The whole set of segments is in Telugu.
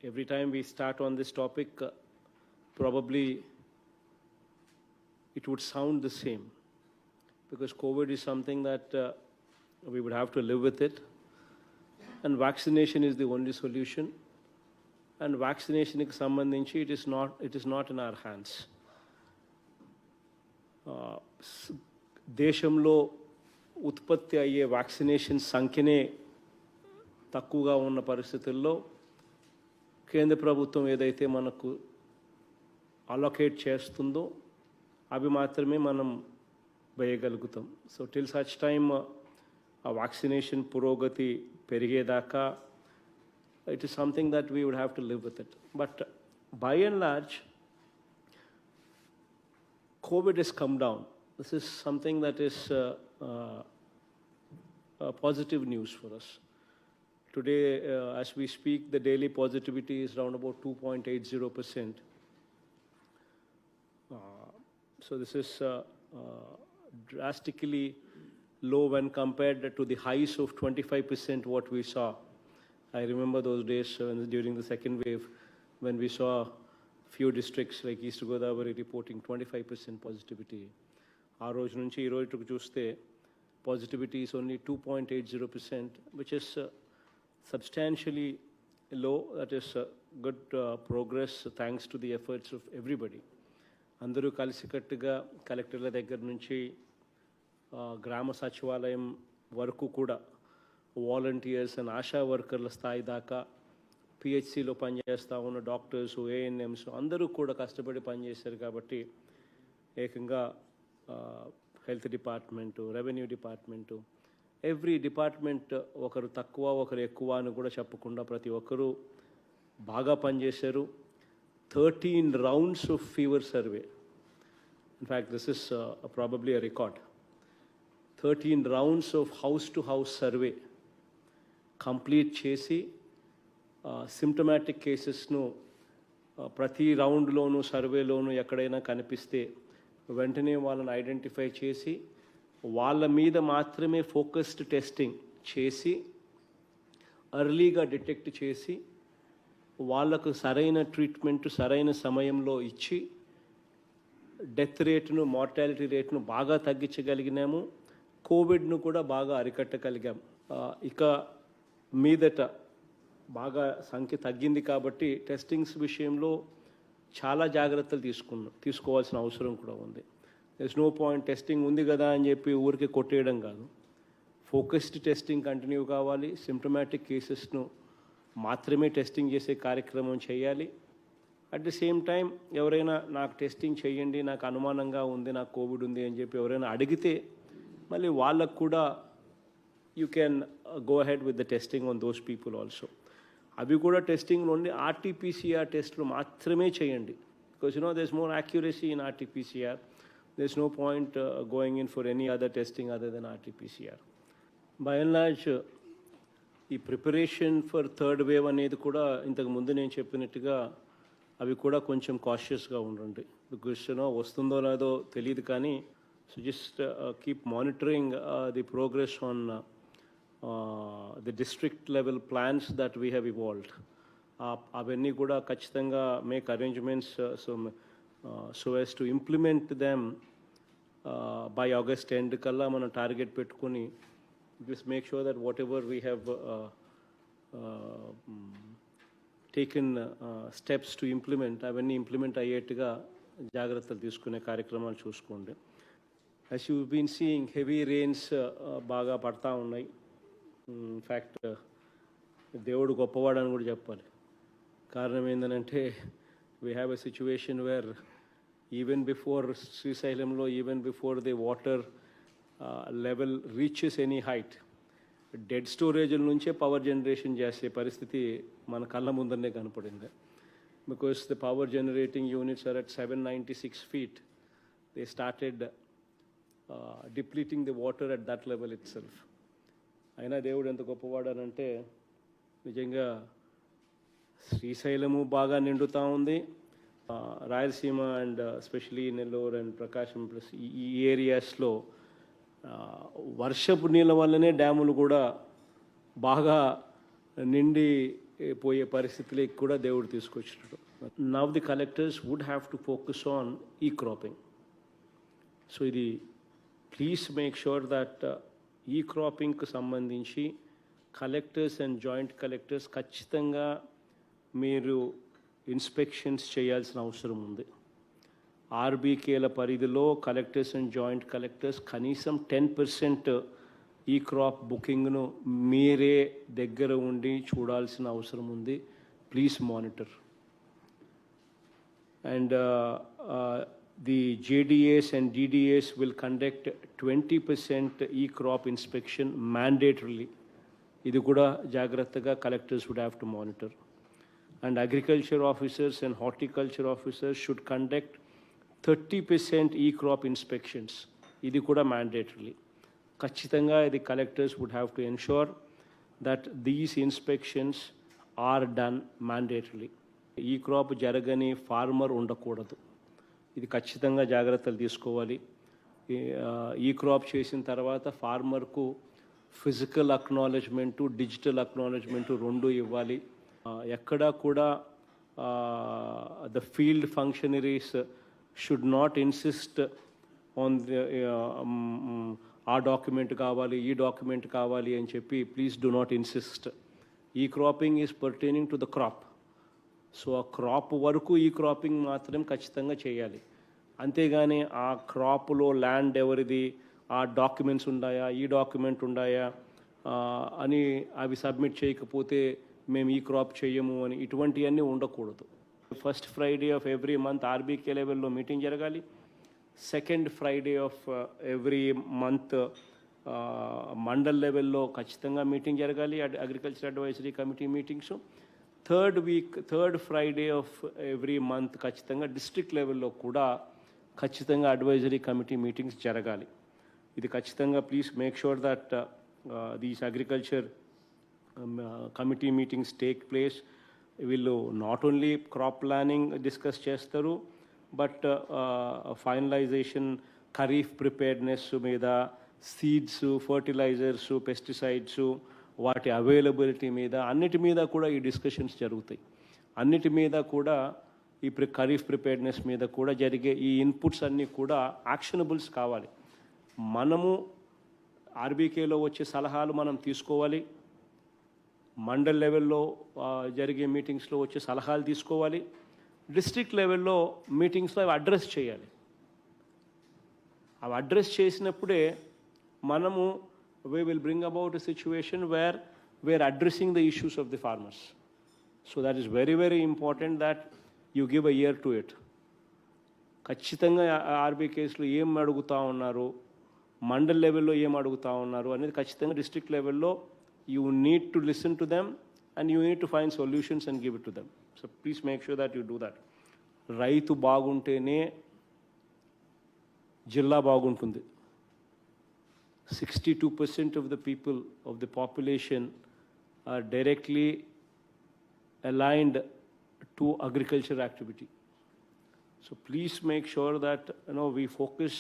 every time we start on this topic, probably it would sound the same, because COVID is something that we would have to live with it, and vaccination is the only solution. And vaccination is sambandhinchi, it is not in our hands. దేశంలో ఉత్పత్తి అయ్యే వ్యాక్సినేషన్ సంఖ్యనే తక్కువగా ఉన్న పరిస్థితుల్లో కేంద్ర ప్రభుత్వం ఏదైతే మనకు అలొకేట్ చేస్తుందో అవి మాత్రమే మనం వేయగలుగుతాం. సో టిల్ సచ్ టైమ్ ఆ వ్యాక్సినేషన్ పురోగతి పెరిగేదాకా it is something that we would have to live with it. But by and large, COVID has come down. This is something that is positive news for us. Today, as we speak, the daily positivity is around about 2.80%. So this is drastically low when compared to the highs of 25% what we saw. I remember those days during the second wave when we saw few districts like East Godavari reporting 25% positivity. ఆ రోజు నుంచి ఈ రోజుకు చూస్తే positivity is only 2.80%, which is substantially low. That is good progress thanks to the efforts of everybody. అందరూ కలిసికట్టుగా కలెక్టర్ల దగ్గర నుంచి గ్రామ సచివాలయం వరకు కూడా వాలంటీర్స్ అండ్ ఆశా వర్కర్ల స్థాయి దాకా పిహెచ్సిలో పనిచేస్తూ ఉన్న డాక్టర్స్, ఏఎన్ఎంస్ అందరూ కూడా కష్టపడి పనిచేశారు. కాబట్టి ఏకంగా health department, revenue department, every department ఒకరు తక్కువ ఒకరు ఎక్కువ అని కూడా చెప్పకుండా ప్రతి ఒక్కరూ బాగా పనిచేశారు. 13 rounds of fever survey. In fact, this is probably a record. 13 rounds of house-to-house survey complete చేసి సిమ్టమాటిక్ కేసెస్ను ప్రతి రౌండ్లోనూ సర్వేలోనూ ఎక్కడైనా కనిపిస్తే వెంటనే వాళ్ళని ఐడెంటిఫై చేసి వాళ్ళ మీద మాత్రమే ఫోకస్డ్ టెస్టింగ్ చేసి ఎర్లీగా డిటెక్ట్ చేసి వాళ్ళకు సరైన ట్రీట్మెంట్ సరైన సమయంలో ఇచ్చి డెత్ రేటును, మార్టాలిటీ రేటును బాగా తగ్గించగలిగినాము. కోవిడ్ను కూడా బాగా అరికట్టగలిగాం. ఇక మీదట బాగా సంఖ్య తగ్గింది కాబట్టి టెస్టింగ్స్ విషయంలో చాలా జాగ్రత్తలు తీసుకోవాల్సిన అవసరం కూడా ఉంది. దెర్స్ నో పాయింట్ టెస్టింగ్ ఉంది కదా అని చెప్పి ఊరికి కొట్టేయడం కాదు. ఫోకస్డ్ టెస్టింగ్ కంటిన్యూ కావాలి. సిమ్టమాటిక్ కేసెస్ను మాత్రమే టెస్టింగ్ చేసే కార్యక్రమం చేయాలి. అట్ ది సేమ్ టైం ఎవరైనా నాకు టెస్టింగ్ చేయండి, నాకు అనుమానంగా ఉంది, నాకు కోవిడ్ ఉంది అని చెప్పి ఎవరైనా అడిగితే మళ్ళీ వాళ్ళకు కూడా you can go ahead with the testing on those people also. అవి కూడా టెస్టింగ్ ఓన్లీ RT-PCR టెస్ట్లు మాత్రమే చేయండి. Because there's more accuracy in RT-PCR. There's no point going in for any other testing other than RT-PCR. By and large, ఈ ప్రిపరేషన్ ఫర్ థర్డ్ వేవ్ అనేది కూడా ఇంతకు ముందు నేను చెప్పినట్టుగా అవి కూడా కొంచెం కాషియస్గా ఉండండి. బికాస్ వస్తుందో లేదో తెలియదు, కానీ so just keep monitoring the progress on the district level plans that we have evolved. అవన్నీ కూడా ఖచ్చితంగా make arrangements so as to implement them by August end కల్లా మనం టార్గెట్ పెట్టుకుని just make sure that whatever we have taken steps to implement అవన్నీ ఇంప్లిమెంట్ అయ్యేట్టుగా జాగ్రత్తలు తీసుకునే కార్యక్రమాలు చూసుకోండి. as you've been seeing, heavy rains బాగా పడతా ఉన్నాయి. ఇన్ఫ్యాక్ట్ దేవుడు గొప్పవాడని కూడా చెప్పాలి. కారణం ఏంటంటే we have a situation where even before శ్రీశైలంలో even before the water level reaches any height, dead స్టోరేజ్ల నుంచే పవర్ జనరేషన్ చేసే పరిస్థితి మన కళ్ళ ముందరనే కనపడింది. Because the power generating units are at 796 feet. They started depleting the water at that level itself. అయినా దేవుడు ఎంత గొప్పవాడనంటే నిజంగా శ్రీశైలము బాగా నిండుతూ ఉంది. Rayalaseema and especially Nellore and Prakasam plus ఈ ఏరియాస్లో వర్షపు నీళ్ళ వల్లనే డ్యాములు కూడా బాగా నిండి పోయే పరిస్థితిలోకి కూడా దేవుడు తీసుకొచ్చినాడు. Now the collectors would have to focus on ఈ క్రాపింగ్. సో ఇది ప్లీజ్ మేక్ షూర్ దట్ ఈ క్రాపింగ్కి సంబంధించి కలెక్టర్స్ అండ్ జాయింట్ కలెక్టర్స్ ఖచ్చితంగా మీరు ఇన్స్పెక్షన్స్ చేయాల్సిన అవసరం ఉంది. ఆర్బీకేల పరిధిలో కలెక్టర్స్ అండ్ జాయింట్ కలెక్టర్స్ కనీసం 10% ఈ క్రాప్ బుకింగ్ను మీరే దగ్గర ఉండి చూడాల్సిన అవసరం ఉంది. Please monitor. And the JDAs and DDAs will conduct 20% e-crop inspection mandatorily. ఇది కూడా జాగ్రత్తగా collectors would have to monitor. And agriculture officers and horticulture officers should conduct 30% e-crop inspections. ఇది కూడా mandatorily. ఖచ్చితంగా ఇది collectors would have to ensure that these inspections are done mandatorily. ఈ క్రాప్ జరగని ఫార్మర్ ఉండకూడదు. ఇది ఖచ్చితంగా జాగ్రత్తలు తీసుకోవాలి. ఈ క్రాప్ చేసిన తర్వాత ఫార్మర్కు ఫిజికల్ అక్నాలెడ్జ్మెంటు, డిజిటల్ అక్నాలెడ్జ్మెంటు రెండు ఇవ్వాలి. ఎక్కడా కూడా the field functionaries should not insist on ఆ డాక్యుమెంట్ కావాలి, ఈ డాక్యుమెంట్ కావాలి అని చెప్పి ప్లీజ్ డూ నాట్ ఇన్సిస్ట్. ఈ cropping is pertaining to the crop. So ఆ క్రాప్ వరకు ఈ క్రాపింగ్ మాత్రం ఖచ్చితంగా చేయాలి. అంతేగాని ఆ క్రాప్లో ల్యాండ్ ఎవరిది, ఆ డాక్యుమెంట్స్ ఉన్నాయా, ఈ డాక్యుమెంట్ ఉన్నాయా అని అవి సబ్మిట్ చేయకపోతే మేము ఈ క్రాప్ చేయము అని ఇటువంటివన్నీ ఉండకూడదు. First Friday of every month RBK లెవెల్లో మీటింగ్ జరగాలి. Second Friday of every month mandal లెవెల్లో ఖచ్చితంగా మీటింగ్ జరగాలి, agriculture advisory committee meetings. Third Friday of every month ఖచ్చితంగా డిస్ట్రిక్ట్ లెవెల్లో కూడా ఖచ్చితంగా అడ్వైజరీ కమిటీ మీటింగ్స్ జరగాలి. ఇది ఖచ్చితంగా please make sure that these agriculture committee meetings take place. వీళ్ళు not only crop planning discuss చేస్తారు, బట్ ఫైనలైజేషన్, ఖరీఫ్ ప్రిపేర్నెస్ మీద, సీడ్స్, ఫర్టిలైజర్స్, పెస్టిసైడ్స్, వాటి అవైలబిలిటీ మీద, అన్నిటి మీద కూడా ఈ డిస్కషన్స్ జరుగుతాయి. అన్నిటి మీద కూడా ఈ ఖరీఫ్ ప్రిపేర్నెస్ మీద కూడా జరిగే ఈ ఇన్పుట్స్ అన్నీ కూడా యాక్షనబుల్స్ కావాలి. మనము ఆర్బీకేలో వచ్చే సలహాలు మనం తీసుకోవాలి, మండల్ లెవెల్లో జరిగే మీటింగ్స్లో వచ్చే సలహాలు తీసుకోవాలి, డిస్ట్రిక్ట్ లెవెల్లో మీటింగ్స్లో అవి అడ్రస్ చేయాలి. అవి అడ్రస్ చేసినప్పుడే మనము we will bring about a situation where we are addressing the issues of the farmers. So that is very, very important that you give a ear to it. ఖచ్చితంగా ఆర్బీకేస్లో ఏం అడుగుతూ ఉన్నారు, మండల్ లెవెల్లో ఏం అడుగుతూ ఉన్నారు అనేది ఖచ్చితంగా డిస్ట్రిక్ట్ లెవెల్లో you need to listen to them and you need to find solutions and give it to them. So please make sure that you do that. రైతు బాగుంటేనే జిల్లా బాగుంటుంది. 62% of the people of the population are directly aligned to agriculture activity. So please make sure that we focus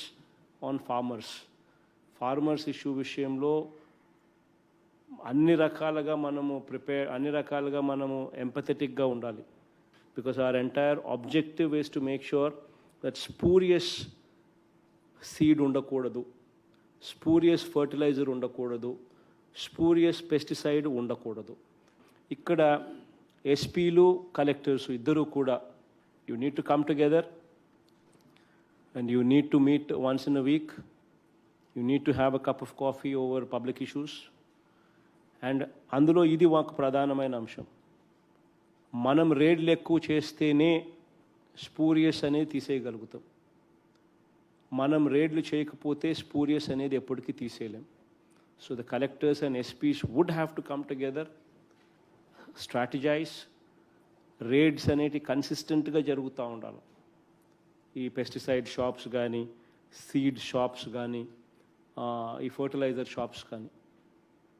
on farmers. Farmers issue విషయంలో అన్ని రకాలుగా మనము ఎంపథెటిక్గా ఉండాలి. Because our entire objective is to make sure that spurious seed ఉండకూడదు, స్పూరియస్ ఫర్టిలైజర్ ఉండకూడదు, స్పూరియస్ పెస్టిసైడ్ ఉండకూడదు. ఇక్కడ ఎస్పీలు, కలెక్టర్స్ ఇద్దరూ కూడా you need to come together and you need to meet once in a week. You need to have a cup of coffee over public issues. And అందులో ఇది ఒక ప్రధానమైన అంశం. మనం రేడ్లు ఎక్కువ చేస్తేనే స్పూరియస్ అనేది తీసేయగలుగుతాం. మనం రేడ్లు చేయకపోతే స్పూరియస్ అనేది ఎప్పటికీ తీసేయలేం. So the collectors and SPs would have to come together, strategize. Raids అనేవి కన్సిస్టెంట్గా జరుగుతూ ఉండాలి. ఈ పెస్టిసైడ్ షాప్స్ కానీ, సీడ్ షాప్స్ కానీ, ఈ ఫర్టిలైజర్ షాప్స్ కానీ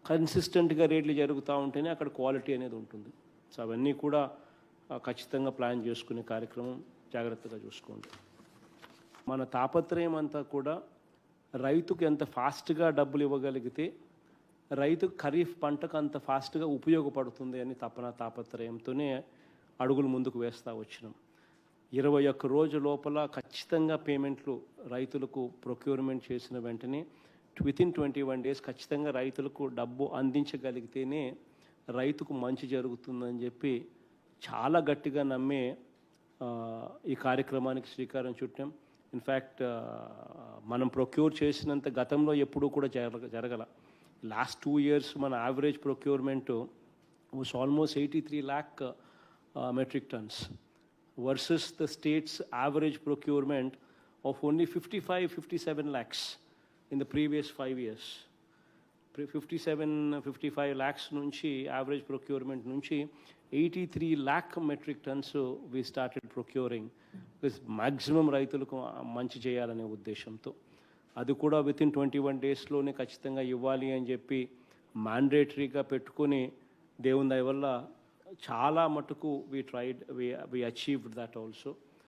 కన్సిస్టెంట్గా రేట్లు జరుగుతూ ఉంటేనే అక్కడ క్వాలిటీ అనేది ఉంటుంది. సో అవన్నీ కూడా ఖచ్చితంగా ప్లాన్ చేసుకునే కార్యక్రమం జాగ్రత్తగా చూసుకోండి. మన తాపత్రయం అంతా కూడా రైతుకు ఎంత ఫాస్ట్గా డబ్బులు ఇవ్వగలిగితే రైతు ఖరీఫ్ పంటకు అంత ఫాస్ట్గా ఉపయోగపడుతుంది అని తాపత్రయంతోనే అడుగులు ముందుకు వేస్తూ వచ్చినాం. 21 రోజు లోపల ఖచ్చితంగా పేమెంట్లు రైతులకు ప్రొక్యూర్మెంట్ చేసిన వెంటనే వితిన్ 21 days ఖచ్చితంగా రైతులకు డబ్బు అందించగలిగితేనే రైతుకు మంచి జరుగుతుందని చెప్పి చాలా గట్టిగా నమ్మే ఈ కార్యక్రమానికి శ్రీకారం చుట్టాం. ఇన్ఫ్యాక్ట్ మనం ప్రొక్యూర్ చేసినంత గతంలో ఎప్పుడూ కూడా జరగల. లాస్ట్ 2 years మన average procurement was almost 83 lakh metric tons versus the state's average procurement of only 57 lakhs in the previous 5 years. 55 lakhs నుంచి యావరేజ్ ప్రొక్యూర్మెంట్ నుంచి 83 lakh metric tons we started procuring because maximum రైతులకు మంచి చేయాలనే ఉద్దేశంతో అది కూడా వితిన్ 21 daysలోనే ఖచ్చితంగా ఇవ్వాలి అని చెప్పి మ్యాండేటరీగా పెట్టుకొని దేవుని దయ వల్ల చాలా మటుకు we అచీవ్డ్ దట్ ఆల్సో.